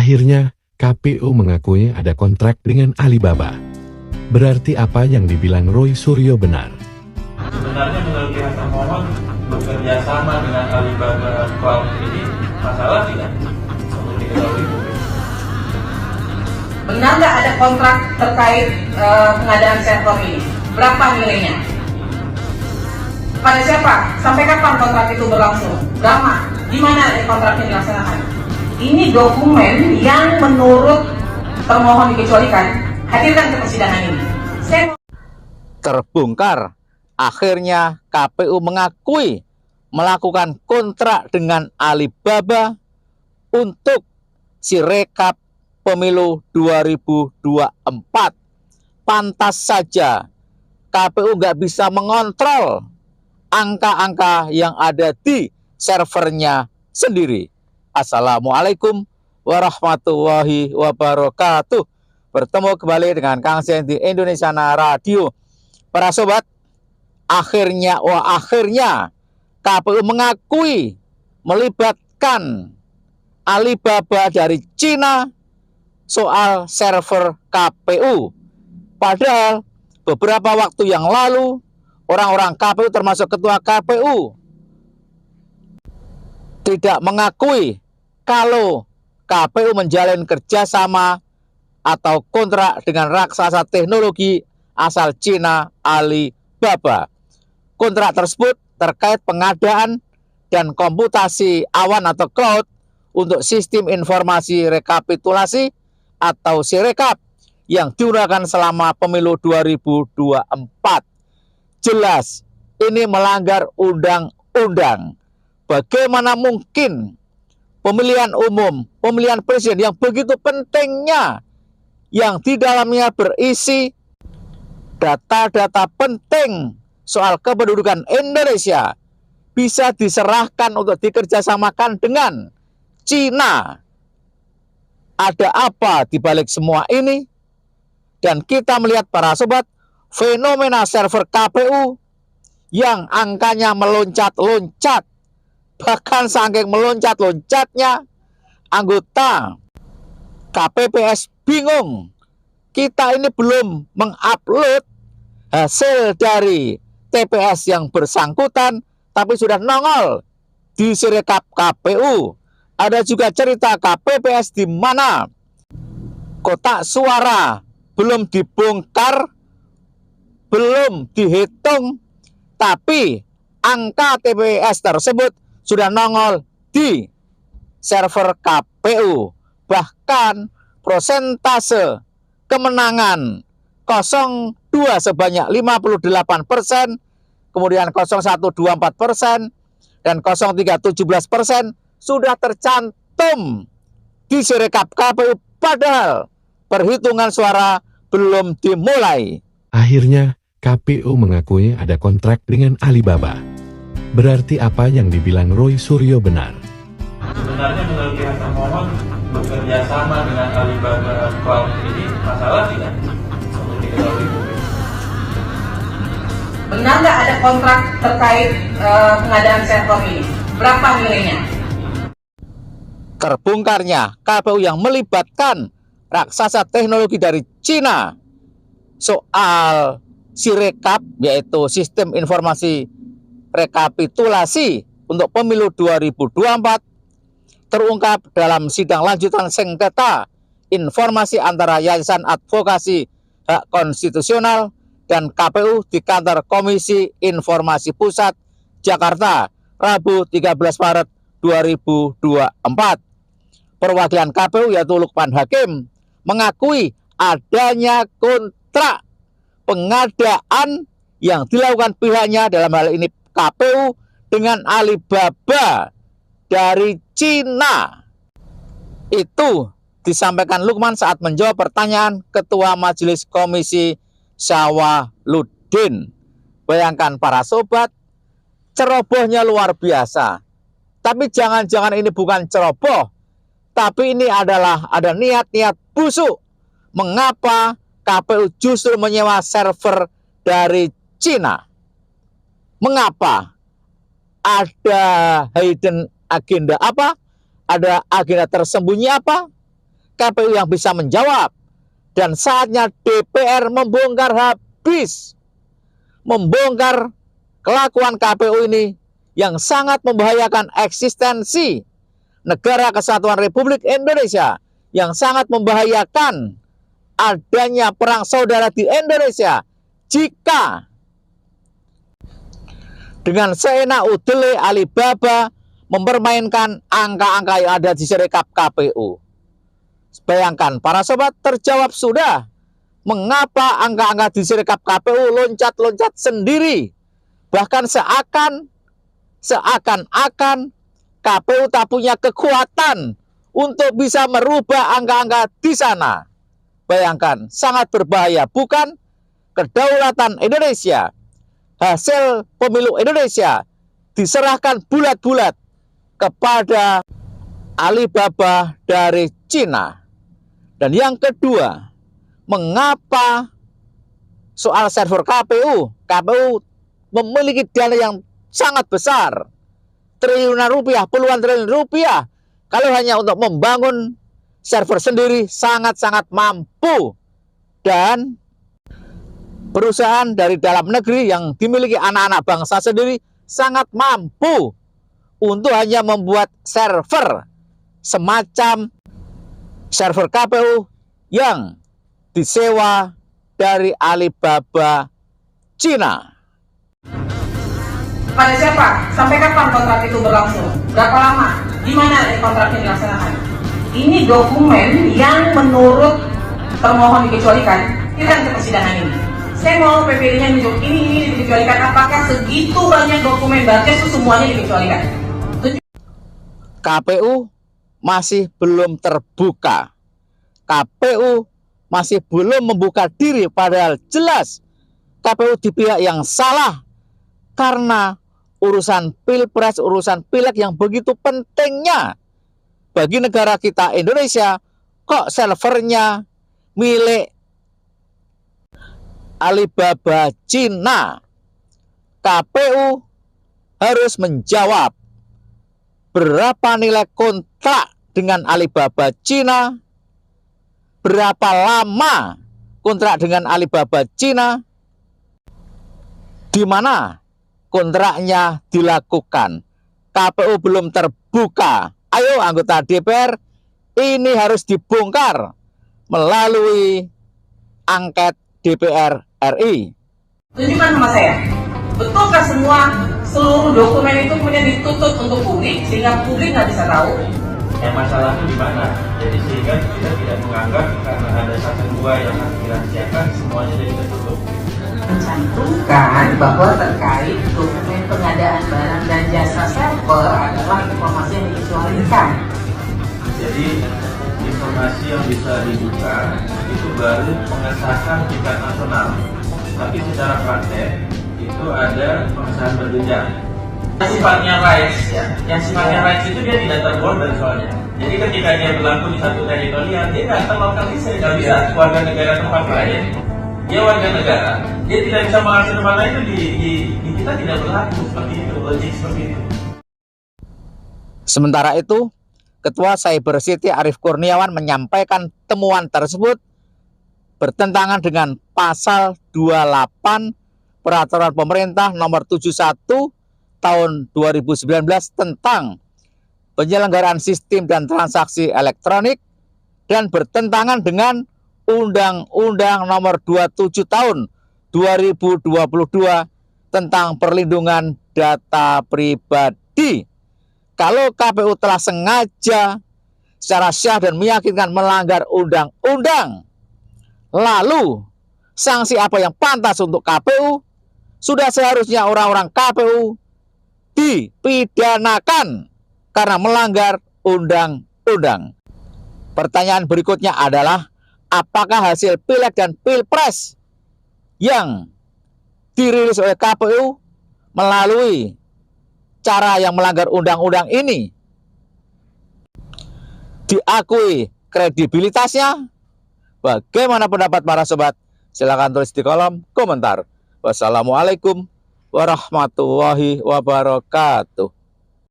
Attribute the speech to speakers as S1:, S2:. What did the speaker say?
S1: Akhirnya, KPU mengakui ada kontrak dengan Alibaba. Berarti apa yang dibilang Roy Suryo benar.
S2: Sebenarnya menurut pihak termohon, bekerja sama dengan Alibaba Cloud ini masalah tidak? Untuk diketahui publik.
S3: Benar nggak ada kontrak terkait pengadaan server ini? Berapa nilainya? Pada siapa? Sampai kapan kontrak itu berlangsung? Berapa? Di mana kontraknya dilaksanakan? Ini dokumen yang menurut termohon dikecualikan. Hadirkan ke persidangan ini.
S4: Terbongkar. Akhirnya KPU mengakui melakukan kontrak dengan Alibaba untuk Sirekap pemilu 2024. Pantas saja KPU nggak bisa mengontrol angka-angka yang ada di servernya sendiri. Assalamualaikum warahmatullahi wabarakatuh. Bertemu kembali dengan Kang Sen di Indonesiana Radio. Para sobat, akhirnya KPU mengakui melibatkan Alibaba dari Cina soal server KPU. Padahal beberapa waktu yang lalu orang-orang KPU termasuk ketua KPU tidak mengakui kalau KPU menjalin kerjasama atau kontrak dengan raksasa teknologi asal Cina Alibaba. Kontrak tersebut terkait pengadaan dan komputasi awan atau cloud untuk sistem informasi rekapitulasi atau Sirekap yang digunakan selama pemilu 2024. Jelas ini melanggar undang-undang. Bagaimana mungkin pemilihan umum, pemilihan presiden yang begitu pentingnya, yang di dalamnya berisi data-data penting soal kependudukan Indonesia, bisa diserahkan untuk dikerjasamakan dengan Cina? Ada apa di balik semua ini? Dan kita melihat para sobat, fenomena server KPU yang angkanya meloncat-loncat. Bahkan saking meloncat-loncatnya, anggota KPPS bingung. Kita ini belum mengupload hasil dari TPS yang bersangkutan, tapi sudah nongol di Sirekap KPU. Ada juga cerita KPPS di mana kotak suara belum dibongkar, belum dihitung, tapi angka TPS tersebut sudah nongol di server KPU. Bahkan prosentase kemenangan 02 sebanyak 58%, kemudian 0124% dan 0317% sudah tercantum di Sirekap KPU, padahal perhitungan suara belum dimulai.
S1: Akhirnya, KPU mengakui ada kontrak dengan Alibaba. Berarti apa yang dibilang Roy Suryo benar.
S2: Sebenarnya menurut pihak termohon, bekerja sama dengan Alibaba Cloud ini masalah tidak? Untuk diketahui publik.
S3: Benar nggak ada kontrak terkait pengadaan server ini? Berapa nilainya?
S4: Terbongkarnya KPU yang melibatkan raksasa teknologi dari Cina soal Sirekap, yaitu sistem informasi rekapitulasi untuk pemilu 2024, terungkap dalam sidang lanjutan sengketa informasi antara Yayasan Advokasi Hak Konstitusional dan KPU di kantor Komisi Informasi Pusat Jakarta, Rabu 13 Maret 2024. Perwakilan KPU yaitu Lukman Hakim mengakui adanya kontrak pengadaan yang dilakukan pihaknya, dalam hal ini KPU, dengan Alibaba dari Cina. Itu disampaikan Lukman saat menjawab pertanyaan Ketua Majelis Komisi Syawaludin. Bayangkan para sobat, cerobohnya luar biasa. Tapi jangan-jangan ini bukan ceroboh, tapi ini adalah ada niat-niat busuk. Mengapa KPU justru menyewa server dari Cina? Mengapa? Ada hidden agenda apa? Ada agenda tersembunyi apa? KPU yang bisa menjawab. Dan saatnya DPR membongkar habis. Membongkar kelakuan KPU ini yang sangat membahayakan eksistensi Negara Kesatuan Republik Indonesia, yang sangat membahayakan adanya perang saudara di Indonesia jika dengan seenak udele Alibaba mempermainkan angka-angka yang ada di Sirekap KPU. Bayangkan para sobat, terjawab sudah mengapa angka-angka di Sirekap KPU loncat-loncat sendiri. Bahkan seakan-akan KPU tak punya kekuatan untuk bisa merubah angka-angka di sana. Bayangkan, sangat berbahaya. Bukan kedaulatan Indonesia, hasil pemilu Indonesia diserahkan bulat-bulat kepada Alibaba dari Cina. Dan yang kedua, mengapa soal server KPU memiliki dana yang sangat besar, triliunan rupiah, puluhan triliun rupiah, kalau hanya untuk membangun server sendiri sangat-sangat mampu. Dan perusahaan dari dalam negeri yang dimiliki anak-anak bangsa sendiri sangat mampu untuk hanya membuat server semacam server KPU yang disewa dari Alibaba Cina.
S3: Pada siapa? Sampai kapan kontrak itu berlangsung? Berapa lama? Di mana kontraknya dilaksanakan? Ini dokumen yang menurut termohon dikecualikan. Kita ke persidangan ini. Saya mau PPD-nya menunjuk ini dikecualikan. Apakah segitu banyak dokumen berarti semuanya dikecualikan?
S4: KPU masih belum terbuka. KPU masih belum membuka diri, padahal jelas KPU di pihak yang salah. Karena urusan pilpres, urusan pileg yang begitu pentingnya bagi negara kita Indonesia, kok servernya milik Alibaba Cina. KPU harus menjawab berapa nilai kontrak dengan Alibaba Cina, berapa lama kontrak dengan Alibaba Cina, di mana kontraknya dilakukan. KPU belum terbuka. Ayo anggota DPR, ini harus dibongkar melalui angket DPR RI.
S3: Tunjukkan sama saya, betulkah seluruh dokumen itu kemudian ditutup untuk publik sehingga publik nggak bisa tahu?
S2: Masalahnya di mana? Jadi sehingga kita tidak menganggap karena ada satu dua yang harus dirahasiakan semuanya jadi tertutup.
S3: Mencantumkan bahwa terkait dokumen pengadaan barang dan jasa server adalah informasi yang dikecualikan.
S2: Jadi informasi yang bisa dibuka itu baru pengesahan tingkat nasional, tapi secara praktek itu ada pengesahan berjenjang. Sifatnya rights, yang sifatnya rights itu dia tidak terborder soalnya. Jadi ketika dia berlaku di satu teritorial, dia nggak terlokalisir, nggak bisa warga negara tempat lain. Dia warga negara, dia tidak bisa mengakses tempat lain, itu di kita tidak berlaku seperti itu, logik seperti itu.
S4: Sementara itu, Ketua Cyber City Arief Kurniawan menyampaikan temuan tersebut bertentangan dengan pasal 28 Peraturan Pemerintah Nomor 71 Tahun 2019 tentang penyelenggaraan sistem dan transaksi elektronik dan bertentangan dengan Undang-Undang Nomor 27 Tahun 2022 tentang perlindungan data pribadi. Kalau KPU telah sengaja secara syah dan meyakinkan melanggar undang-undang, lalu sanksi apa yang pantas untuk KPU? Sudah seharusnya orang-orang KPU dipidanakan karena melanggar undang-undang. Pertanyaan berikutnya adalah, apakah hasil pileg dan pilpres yang dirilis oleh KPU melalui cara yang melanggar undang-undang ini diakui kredibilitasnya? Bagaimana pendapat para sobat? Silahkan tulis di kolom komentar. Wassalamualaikum warahmatullahi wabarakatuh.